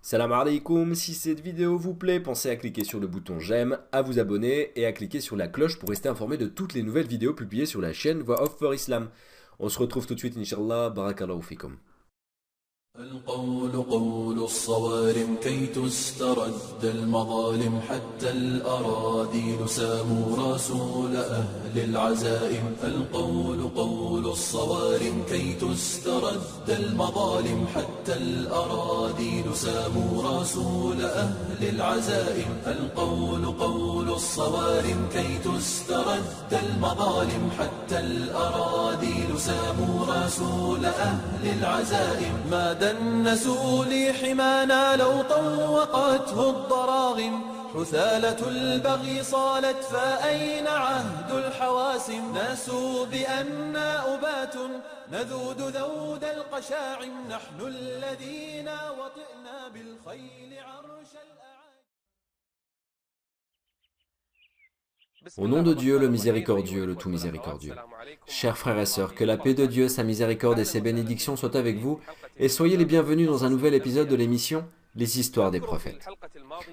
Salam alaikum, si cette vidéo vous plaît, pensez à cliquer sur le bouton j'aime, à vous abonner et à cliquer sur la cloche pour rester informé de toutes les nouvelles vidéos publiées sur la chaîne Voix Off for Islam. On se retrouve tout de suite, Inch'Allah, barakallahu fikum. القول قول الصوارم كي تسترد المظالم حتى الأراذيل ساموا رسول أهل العزائم القول قول الصوارم كي تسترد المظالم حتى الأراذيل ساموا رسول أهل العزائم القول قول الصوارم كي تسترد المظالم حتى الأراذيل ساموا رسول أهل العزائم ما دنسوا لي حمانا لو طوقته الضراغم حثالة البغي صالت فأين عهد الحواسم ناسوا بأننا أبات نذود ذود القشاعم نحن الذين وطئنا بالخيل عرش الأعاجم. Au nom de Dieu, le miséricordieux, le tout miséricordieux. Chers frères et sœurs, que la paix de Dieu, sa miséricorde et ses bénédictions soient avec vous, et soyez les bienvenus dans un nouvel épisode de l'émission Les histoires des prophètes.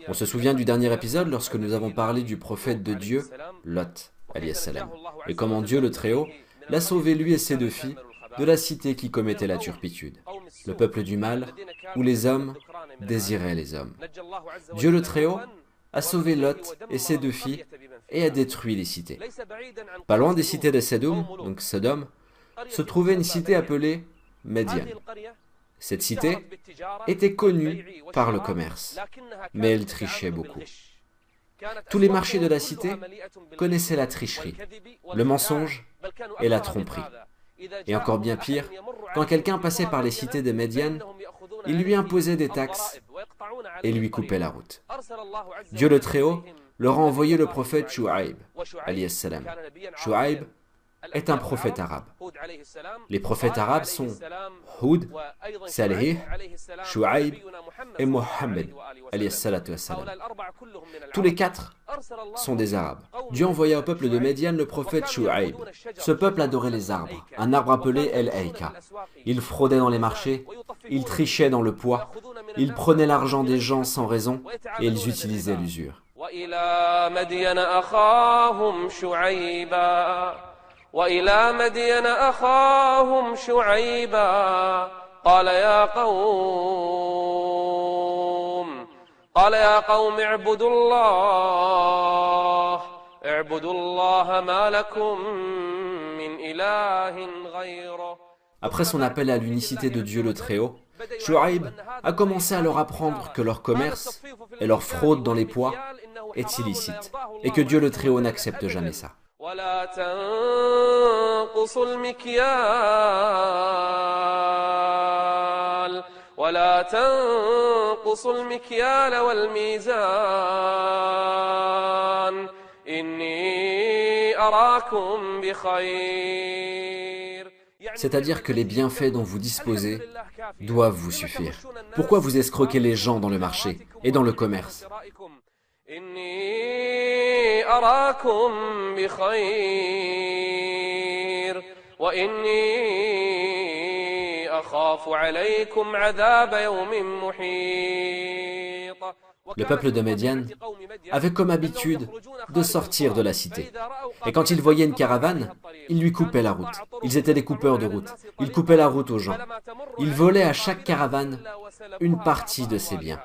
On se souvient du dernier épisode lorsque nous avons parlé du prophète de Dieu, Lot, alayhi salam, et comment Dieu le Très-Haut l'a sauvé lui et ses deux filles de la cité qui commettait la turpitude, le peuple du mal, où les hommes désiraient les hommes. Dieu le Très-Haut a sauvé Lot et ses deux filles et a détruit les cités. Pas loin des cités de Sodome, donc Sodome, se trouvait une cité appelée Médian. Cette cité était connue par le commerce, mais elle trichait beaucoup. Tous les marchés de la cité connaissaient la tricherie, le mensonge et la tromperie. Et encore bien pire, quand quelqu'un passait par les cités de Médian, il lui imposait des taxes et lui coupait la route. Dieu le Très-Haut leur a envoyé le prophète Shu'aib, alayhi salam. Shu'aib est un prophète arabe. Les prophètes arabes sont Hud, Salih, Shu'aib et Mohammed, alayhi salatu wassalam. Tous les quatre sont des arabes. Dieu envoya au peuple de Médian le prophète Shu'aib. Ce peuple adorait les arbres, un arbre appelé El-Aïka. Il fraudait dans les marchés, il trichait dans le poids, il prenait l'argent des gens sans raison et ils utilisaient l'usure. وإلى مدين أخاهم شعيبا وإلى مدين أخاهم شعيبا قال يا قوم اعبدوا الله ما لكم من إله غيره. Après son appel à l'unicité de Dieu le Très-Haut, Shu'aib a commencé à leur apprendre que leur commerce et leur fraude dans les poids est illicite et que Dieu le Très-Haut n'accepte jamais ça. ولا تنقصوا المكيال والميزان إني أراكم بخير. C'est-à-dire que les bienfaits dont vous disposez doivent vous suffire. Pourquoi vous escroquez les gens dans le marché et dans le commerce? إني أراكم بخير وإني أخاف عليكم عذاب يوم محيط. Le peuple de Médian avait comme habitude de sortir de la cité. Et quand ils voyaient une caravane, ils lui coupaient la route. Ils étaient des coupeurs de route. Ils coupaient la route aux gens. Ils volaient à chaque caravane une partie de ses biens.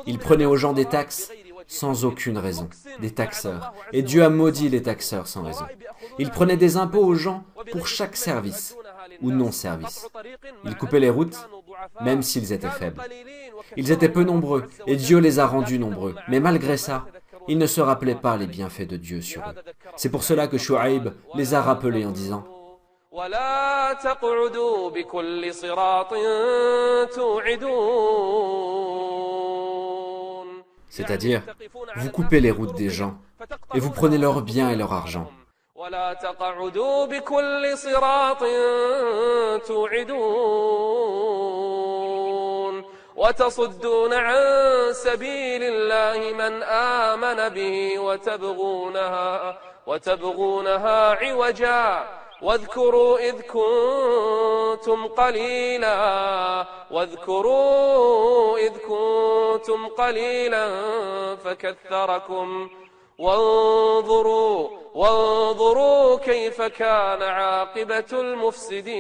Ils prenaient aux gens des taxes sans aucune raison, des taxeurs. Et Dieu a maudit les taxeurs sans raison. Ils prenaient des impôts aux gens pour chaque service ou non-service. Ils coupaient les routes, même s'ils étaient faibles. Ils étaient peu nombreux, et Dieu les a rendus nombreux. Mais malgré ça, ils ne se rappelaient pas les bienfaits de Dieu sur eux. C'est pour cela que Shu'aib les a rappelés en disant c'est-à-dire, vous coupez les routes des gens, et vous prenez leurs biens et leur argent. ولا تقعدوا بكل صراط توعدون وتصدون عن سبيل الله من آمن به وتبغونها عوجا واذكروا إذ كنتم قليلا كنتم قليلا فكثركم وانظروا كيف كان عاقبة المفسدين.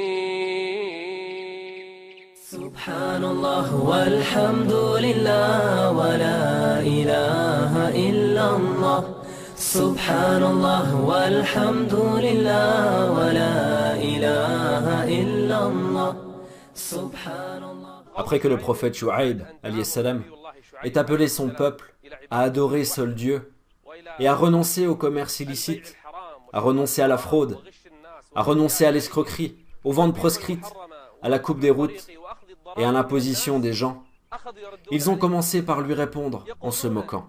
سبحان الله والحمد لله ولا إله إلا الله. سبحان الله والحمد لله ولا إله إلا الله. سبحان الله. Après que le prophète Shu'aib, alayhi salam, ait appelé son peuple à adorer seul Dieu et à renoncer au commerce illicite, à renoncer à la fraude, à renoncer à l'escroquerie, aux ventes proscrites, à la coupe des routes et à l'imposition des gens, ils ont commencé par lui répondre en se moquant.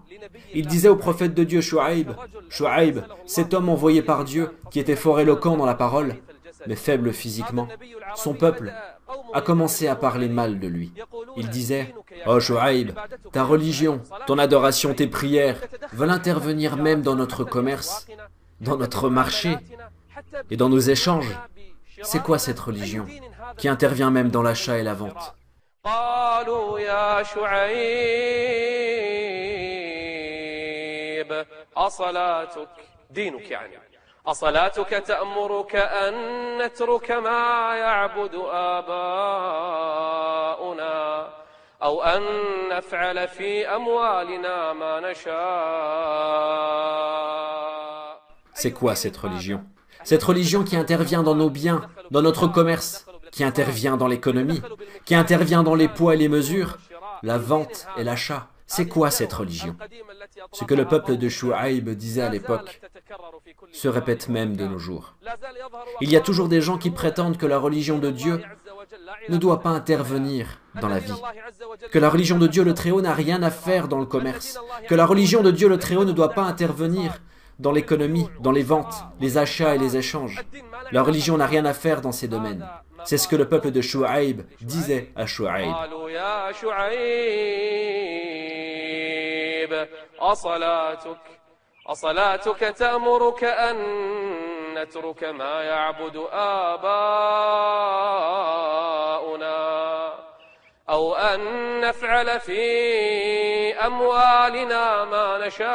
Ils disaient au prophète de Dieu Shu'aib, « Shu'aib, cet homme envoyé par Dieu, qui était fort éloquent dans la parole, mais faible physiquement, son peuple a commencé à parler mal de lui. Il disait, « Oh Shu'aib, ta religion, ton adoration, tes prières veulent intervenir même dans notre commerce, dans notre marché et dans nos échanges. C'est quoi cette religion qui intervient même dans l'achat et la vente ?» قالوا يا شعيب أصلاتك دينك يعني أصلاتك تأمرك أن نترك ما يعبد آباؤنا أو أن نفعل في أموالنا ما نشاء. C'est quoi cette religion? Cette religion qui intervient dans nos biens, dans notre commerce, qui intervient dans l'économie, qui intervient dans les poids et les mesures, la vente et l'achat. C'est quoi cette religion? Ce que le peuple de Shu'aib disait à l'époque se répète même de nos jours. Il y a toujours des gens qui prétendent que la religion de Dieu ne doit pas intervenir dans la vie, que la religion de Dieu le Très-Haut n'a rien à faire dans le commerce, que la religion de Dieu le Très-Haut ne doit pas intervenir dans l'économie, dans les ventes, les achats et les échanges. La religion n'a rien à faire dans ces domaines. C'est ce que le peuple de Shu'aib disait à Shu'aib. أصلاتك تأمرك أن نترك ما يعبد آباؤنا أو أن نفعل في أموالنا ما نشاء.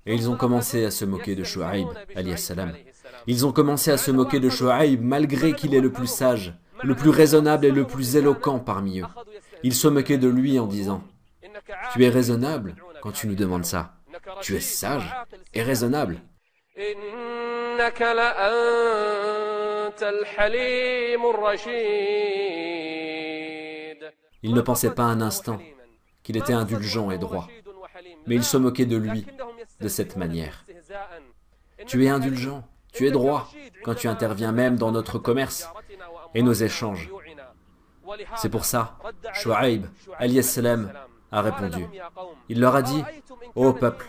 Et ils ont commencé à se moquer de Shu'aib, alayhi salam. Ils ont commencé à se moquer de Shu'aib malgré qu'il est le plus sage, le plus raisonnable et le plus éloquent parmi eux. Ils se moquaient de lui en disant « Tu es raisonnable quand tu nous demandes ça. Tu es sage et raisonnable. » Ils ne pensaient pas un instant qu'il était indulgent et droit, mais ils se moquaient de lui de cette manière. Tu es indulgent, tu es droit quand tu interviens même dans notre commerce et nos échanges. C'est pour ça, Shu'aib, alayhi salam, a répondu. Il leur a dit, « Ô peuple,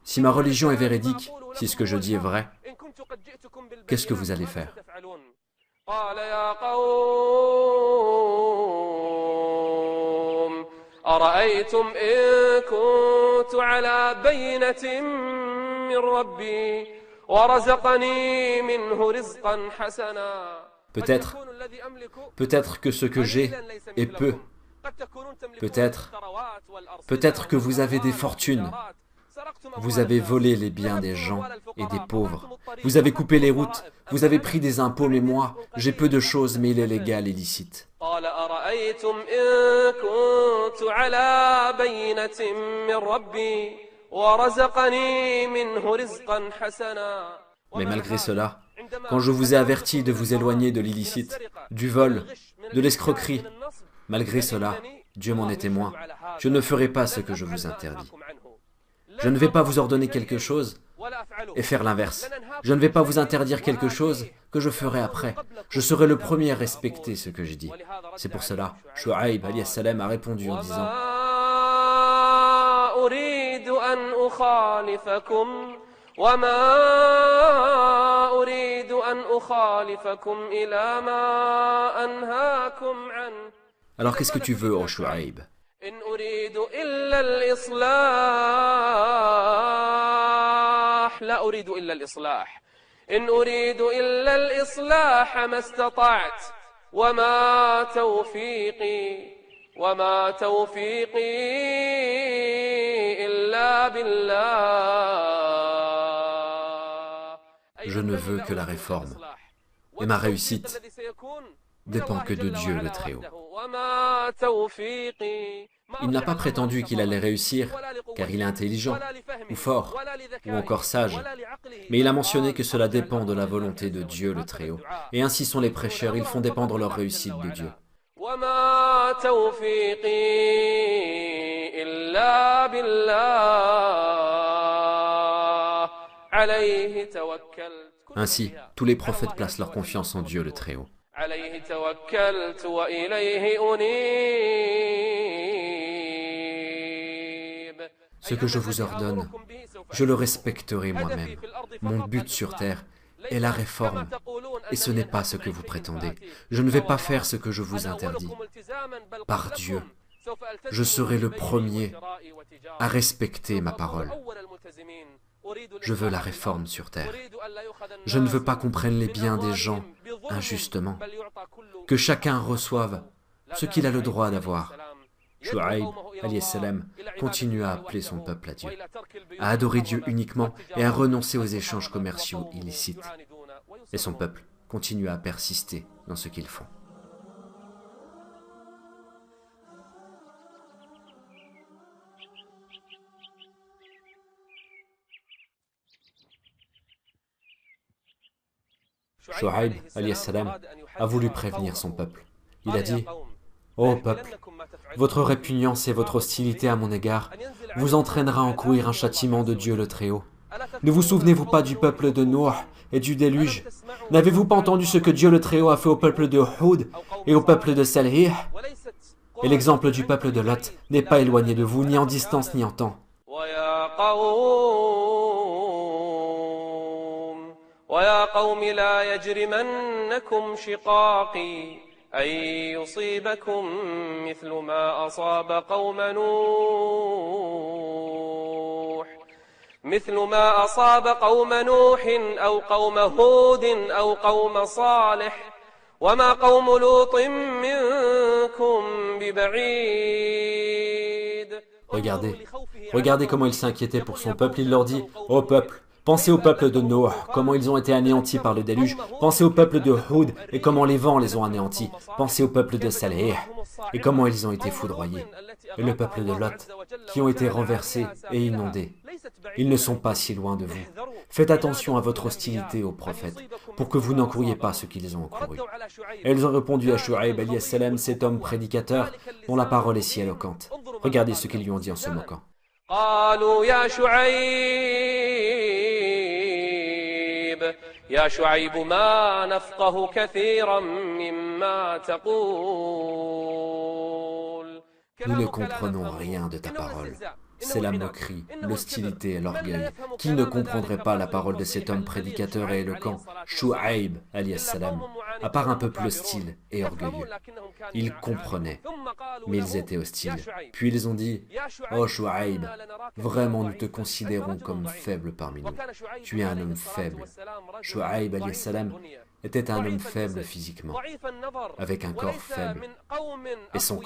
si ma religion est véridique, si ce que je dis est vrai, qu'est-ce que vous allez faire ?» أرأيتم إن كنت على بينة من ربي ورزقني منه رزقا حسنا. Peut-être que ce que j'ai est peu. Peut-être que vous avez des fortunes. Vous avez volé les biens des gens et des pauvres. Vous avez coupé les routes. Vous avez pris des impôts, mais moi, j'ai peu de choses, mais il est légal et licite. Mais malgré cela, quand je vous ai averti de vous éloigner de l'illicite, du vol, de l'escroquerie, malgré cela, Dieu m'en est témoin, je ne ferai pas ce que je vous interdis. Je ne vais pas vous ordonner quelque chose et faire l'inverse. Je ne vais pas vous interdire quelque chose que je ferai après. Je serai le premier à respecter ce que je dis. C'est pour cela, Shu'aib alayhi salam a répondu en disant Alors qu'est-ce que tu veux, ô Shu'aib? إن أريد إلا الإصلاح لا أريد إلا الإصلاح إن أريد إلا الإصلاح ما استطعت وما توفيقي إلا بالله. Je ne veux que la réforme, et ma réussite dépend que de Dieu le Très-Haut. Il n'a pas prétendu qu'il allait réussir, car il est intelligent, ou fort, ou encore sage, mais il a mentionné que cela dépend de la volonté de Dieu le Très-Haut, et ainsi sont les prêcheurs, ils font dépendre leur réussite de Dieu. Ainsi, tous les prophètes placent leur confiance en Dieu le Très-Haut. Ce que je vous ordonne, je le respecterai moi-même. Mon but sur terre est la réforme, et ce n'est pas ce que vous prétendez. Je ne vais pas faire ce que je vous interdis. Par Dieu, je serai le premier à respecter ma parole. Je veux la réforme sur terre. Je ne veux pas qu'on prenne les biens des gens injustement, que chacun reçoive ce qu'il a le droit d'avoir. Shu'aib, alayhi salam, continue à appeler son peuple à Dieu, à adorer Dieu uniquement et à renoncer aux échanges commerciaux illicites. Et son peuple continue à persister dans ce qu'ils font. Shu'aib, alayhi salam, a voulu prévenir son peuple. Il a dit: « Ô peuple, votre répugnance et votre hostilité à mon égard vous entraînera à encourir un châtiment de Dieu le Très-Haut. Ne vous souvenez-vous pas du peuple de Nuh et du déluge? N'avez-vous pas entendu ce que Dieu le Très-Haut a fait au peuple de Hud et au peuple de Salih? Et l'exemple du peuple de Lot n'est pas éloigné de vous, ni en distance ni en temps. » ويا قوم لا يجرمنكم شقاقي أن يصيبكم مثل ما أصاب قوم نوح أو قوم هود أو قوم صالح وما قوم لوط منكم ببعيد. Regardez comment il s'inquiétait pour son peuple. Il leur dit: « Ô peuple, pensez au peuple de Noé, comment ils ont été anéantis par le déluge. Pensez au peuple de Hud et comment les vents les ont anéantis. Pensez au peuple de Salih et comment ils ont été foudroyés. Et le peuple de Lot qui ont été renversés et inondés. Ils ne sont pas si loin de vous. Faites attention à votre hostilité aux prophètes pour que vous n'encouriez pas ce qu'ils ont encouru. » Et ils ont répondu à Shu'aib alayhi salam, cet homme prédicateur dont la parole est si éloquente. Regardez ce qu'ils lui ont dit en se moquant. يا شعيب ما نفقه كثيرا مما تقول. Nous ne comprenons rien de ta parole. C'est la moquerie, l'hostilité et l'orgueil. Qui ne comprendrait pas la parole de cet homme prédicateur et éloquent, Shu'aib alayhi salam, à part un peuple hostile et orgueilleux? Ils comprenaient, mais ils étaient hostiles. Puis ils ont dit: « Oh Shu'aib, vraiment nous te considérons comme faible parmi nous. Tu es un homme faible. » Shu'aib alayhi salam était un homme faible physiquement, avec un corps faible. Et son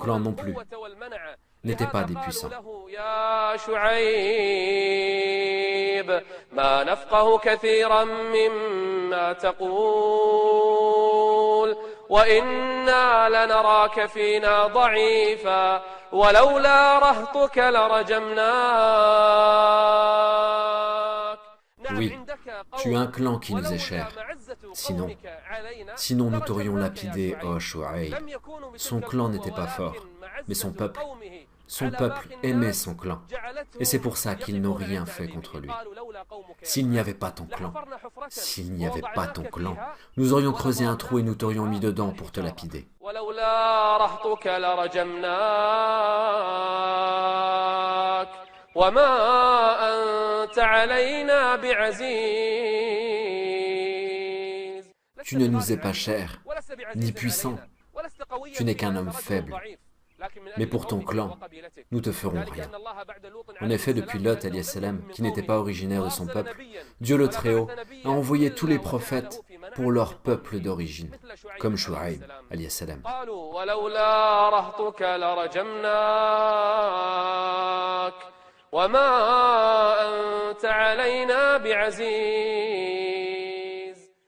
clan non plus, n'étaient pas des puissants. Oui, tu as un clan qui nous est cher. Sinon nous t'aurions lapidé, ô Shu'aib. Son clan n'était pas fort, mais son peuple aimait son clan. Et c'est pour ça qu'ils n'ont rien fait contre lui. S'il n'y avait pas ton clan, nous aurions creusé un trou et nous t'aurions mis dedans pour te lapider. Tu ne nous es pas cher, ni puissant. Tu n'es qu'un homme faible. Mais pour ton clan, nous te ferons rien. En effet, depuis Lot, alayhi salam, qui n'était pas originaire de son peuple, Dieu le Très-Haut a envoyé tous les prophètes pour leur peuple d'origine, comme Shu'aib, alayhi salam.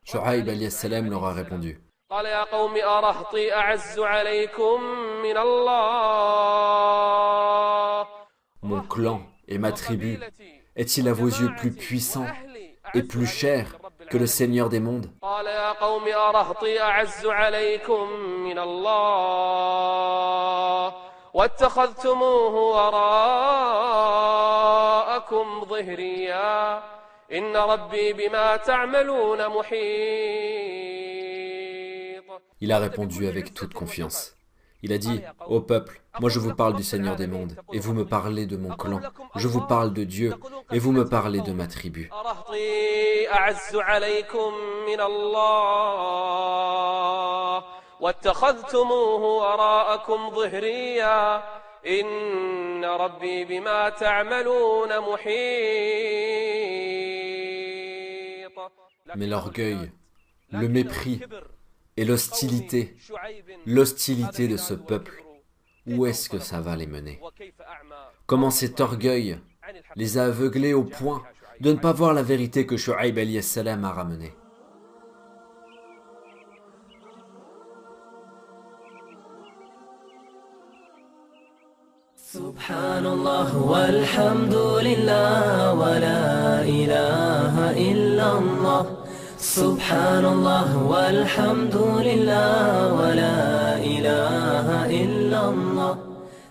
Shu'aib alayhi salam leur a répondu: Mon clan et ma tribu est-il à vos yeux plus puissant et plus cher que le Seigneur des mondes? Il a répondu avec toute confiance. Il a dit: Ô peuple, moi je vous parle du Seigneur des mondes, et vous me parlez de mon clan. Je vous parle de Dieu, et vous me parlez de ma tribu. Mais l'orgueil, le mépris et l'hostilité de ce peuple, où est-ce que ça va les mener? Comment cet orgueil les a aveuglés au point de ne pas voir la vérité que Shu'aib alayhi salam a ramenée? Subhanallah walhamdulillah wa la ilaha illallah. Subhanallah walhamdulillah wa la ilaha illallah.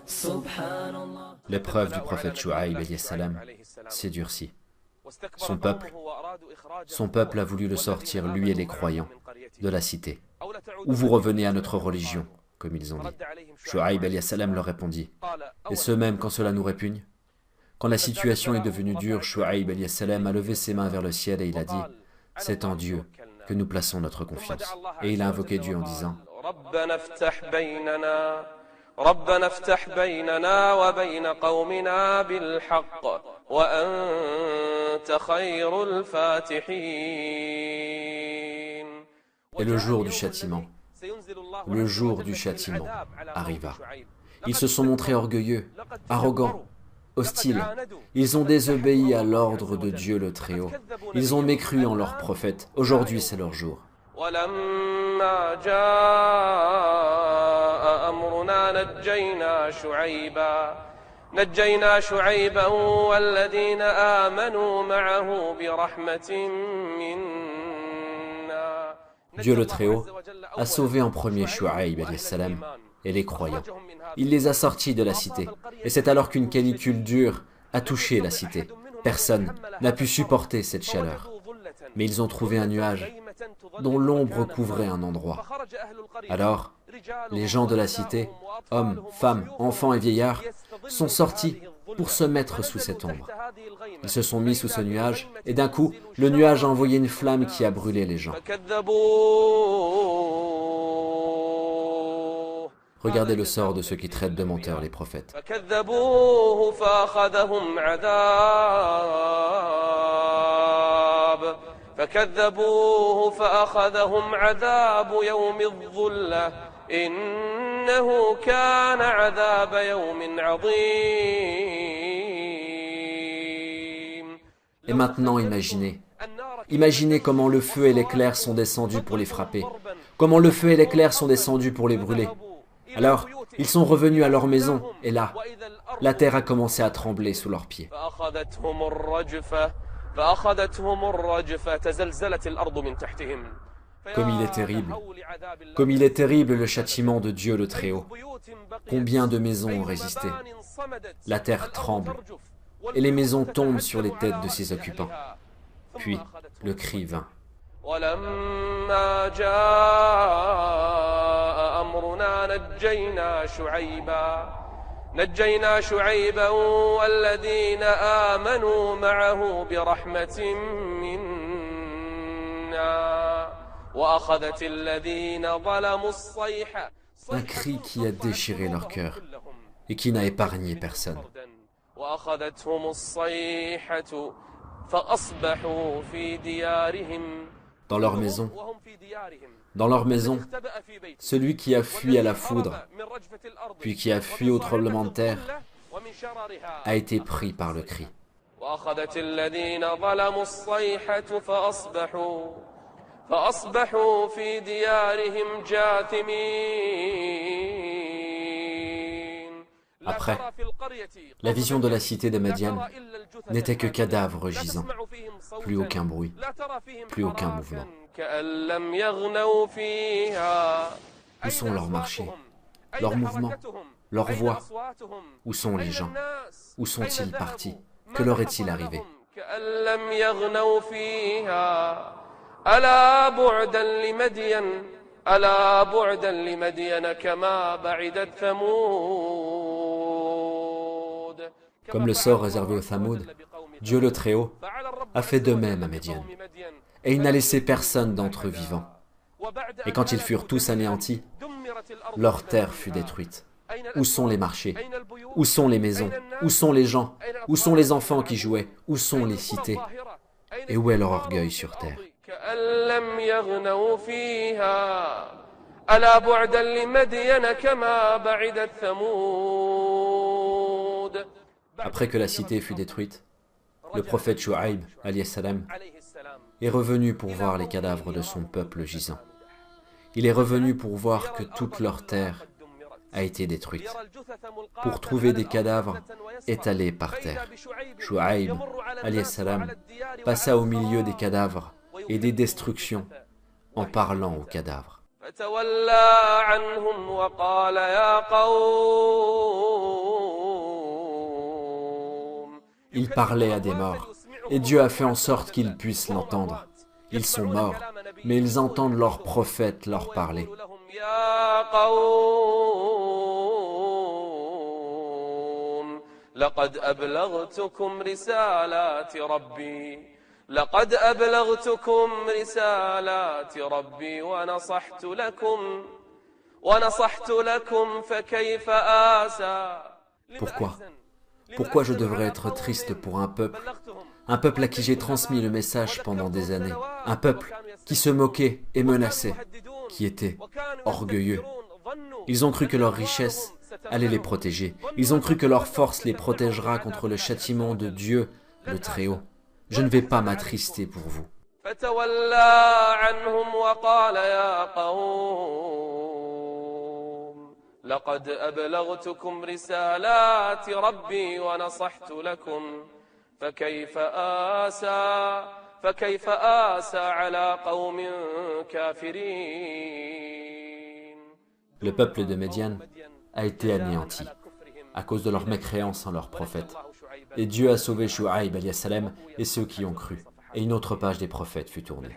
Subhanallah. L'épreuve du prophète Shu'aib alayhi salam s'est durcie. Son peuple a voulu le sortir, lui et les croyants, de la cité. Ou vous revenez à notre religion, comme ils ont dit. Shu'aib alayhi salam leur répondit: et ce même quand cela nous répugne? Quand la situation est devenue dure, Shu'aib alayhi salam a levé ses mains vers le ciel et il a dit: c'est en Dieu que nous plaçons notre confiance. Et il a invoqué Dieu en disant: ربنا افتح بيننا وبين قومنا بالحق وأنت خير الفاتحين. Et le jour du châtiment arriva. Ils se sont montrés orgueilleux, arrogants, hostiles. Ils ont désobéi à l'ordre de Dieu le Très-Haut. Ils ont mécru en leur prophète. Aujourd'hui, c'est leur jour. ولما جاء أمرنا نجينا شعيبا والذين آمنوا معه برحمة منا. Dieu le Très-Haut a sauvé en premier Shu'aib alayhi salam et les croyants. Il les a sortis de la cité. Et c'est alors qu'une canicule dure a touché la cité. Personne n'a pu supporter cette chaleur. Mais ils ont trouvé un nuage dont l'ombre couvrait un endroit. Alors, les gens de la cité, hommes, femmes, enfants et vieillards, sont sortis pour se mettre sous cette ombre. Ils se sont mis sous ce nuage, et d'un coup, le nuage a envoyé une flamme qui a brûlé les gens. Regardez le sort de ceux qui traitent de menteurs les prophètes. فكذبوه فأخذهم عذاب يوم الظلة إنه كان عذاب يوم عظيم. Et maintenant, imaginez comment le feu et l'éclair sont descendus pour les frapper, comment le feu et l'éclair sont descendus pour les brûler. Alors, ils sont revenus à leur maison, et là, la terre a commencé à trembler sous leurs pieds. Comme il est terrible le châtiment de Dieu le Très-Haut. Combien de maisons ont résisté? La terre tremble, et les maisons tombent sur les têtes de ses occupants. Puis, le cri vint. نجينا شعيبا والذين آمنوا معه برحمة منا وأخذت الذين ظلموا الصيحة un cri qui a déchiré leur cœur et qui n'a épargné personne. Dans leur maison, celui qui a fui à la foudre, puis qui a fui au tremblement de terre, a été pris par le cri. Après, la vision de la cité de Madian n'était que cadavres gisants, plus aucun bruit, plus aucun mouvement. Où sont leurs marchés, leurs mouvements, leurs voix? Où sont les gens? Où sont-ils partis? Que leur est-il arrivé? Comme le sort réservé aux Thamoud, Dieu le Très-Haut a fait de même à Médian. Et il n'a laissé personne d'entre eux vivant. Et quand ils furent tous anéantis, leur terre fut détruite. Où sont les marchés? Où sont les maisons? Où sont les gens? Où sont les enfants qui jouaient? Où sont les cités? Et où est leur orgueil sur terre? Après que la cité fut détruite, le prophète Shu'aib, alayhi salam, est revenu pour voir les cadavres de son peuple gisant. Il est revenu pour voir que toute leur terre a été détruite, pour trouver des cadavres étalés par terre. Shu'aib, alayhi salam, passa au milieu des cadavres et des destructions en parlant aux cadavres. Il parlait à des morts, et Dieu a fait en sorte qu'ils puissent l'entendre. Ils sont morts, mais ils entendent leurs prophètes leur parler. Pourquoi je devrais être triste pour un peuple à qui j'ai transmis le message pendant des années, un peuple qui se moquait et menaçait, qui était orgueilleux. Ils ont cru que leur richesse allait les protéger, ils ont cru que leur force les protégera contre le châtiment de Dieu, le Très-Haut. Je ne vais pas m'attrister pour vous. لقد أبلغتكم رسالات ربي ونصحت لكم فكيف آسى على قوم كافرين. Le peuple de Médian a été anéanti à cause de leur mécréance en leur prophète. Et Dieu a sauvé Shu'aib alayhi salam et ceux qui ont cru. Et une autre page des prophètes fut tournée.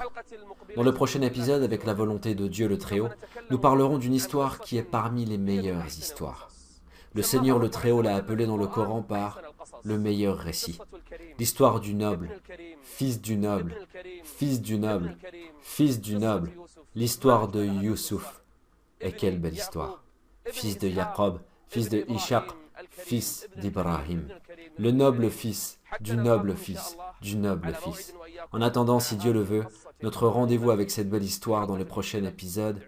Dans le prochain épisode, avec la volonté de Dieu le Très-Haut, nous parlerons d'une histoire qui est parmi les meilleures histoires. Le Seigneur le Très-Haut l'a appelé dans le Coran par le meilleur récit. L'histoire du noble, fils du noble, fils du noble, fils du noble, l'histoire de Youssouf. Et quelle belle histoire! Fils de Jacob, fils de Ishaq, fils d'Ibrahim. Le noble fils, du noble fils, du noble fils. En attendant, si Dieu le veut, notre rendez-vous avec cette belle histoire dans le prochain épisode.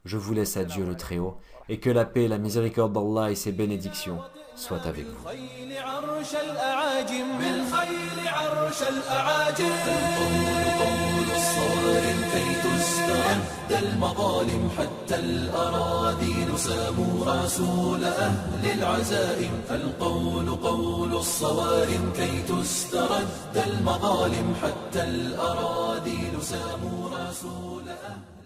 Je vous laisse à Dieu le Très-Haut, et que la paix et la miséricorde d'Allah et ses bénédictions soient avec vous. المظالم حتى الأراذيل ساموا رسول أهل العزائم القول قول الصوارم كي تسترد المظالم حتى الأراذيل ساموا رسول أهل